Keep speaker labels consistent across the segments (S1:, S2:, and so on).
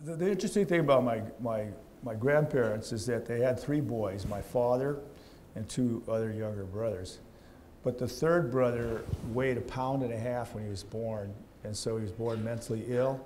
S1: The interesting thing about my grandparents is that they had 3 boys, my father and 2 other younger brothers. But the third brother weighed 1.5 pounds when he was born, and so he was born mentally ill.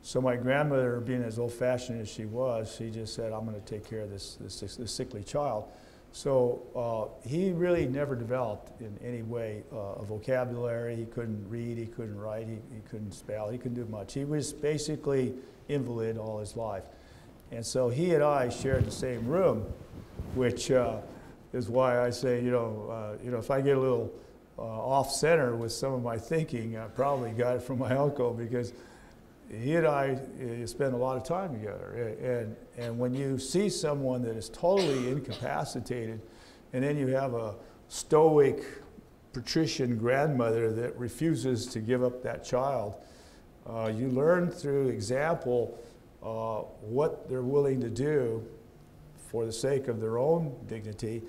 S1: So my grandmother, being as old-fashioned as she was, she just said, I'm going to take care of this sickly child. So he really never developed in any way a vocabulary. He couldn't read, he couldn't write, he couldn't spell, he couldn't do much. He was basically invalid all his life. And so he and I shared the same room, which is why I say, if I get a little off-center with some of my thinking, I probably got it from my uncle, because he and I spend a lot of time together. And when you see someone that is totally incapacitated, and then you have a stoic patrician grandmother that refuses to give up that child, you learn through example what they're willing to do for the sake of their own dignity,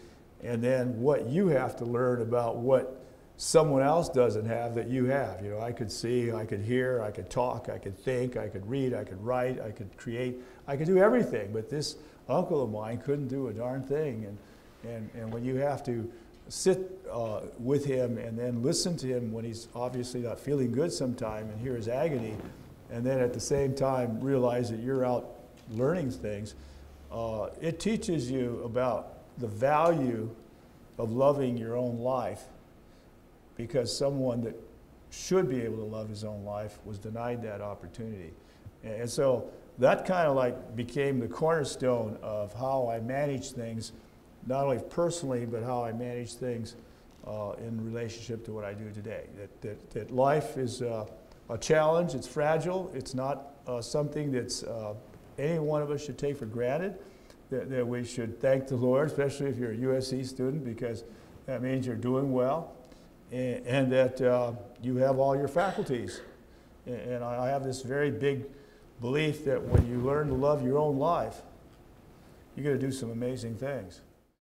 S1: and then what you have to learn about what someone else doesn't have that you have. I could see, I could hear, I could talk, I could think, I could read, I could write, I could create, I could do everything. But this uncle of mine couldn't do a darn thing. And when you have to sit with him and then listen to him when he's obviously not feeling good sometime, and hear his agony, and then at the same time realize that you're out learning things, it teaches you about the value of loving your own life, because someone that should be able to love his own life was denied that opportunity. And so that kind of like became the cornerstone of how I manage things, not only personally, but how I manage things in relationship to what I do today. That life is a challenge, it's fragile, it's not something that's any one of us should take for granted, that we should thank the Lord, especially if you're a USC student, because that means you're doing well. And that you have all your faculties. And I have this very big belief that when you learn to love your own life, you're going to do some amazing things.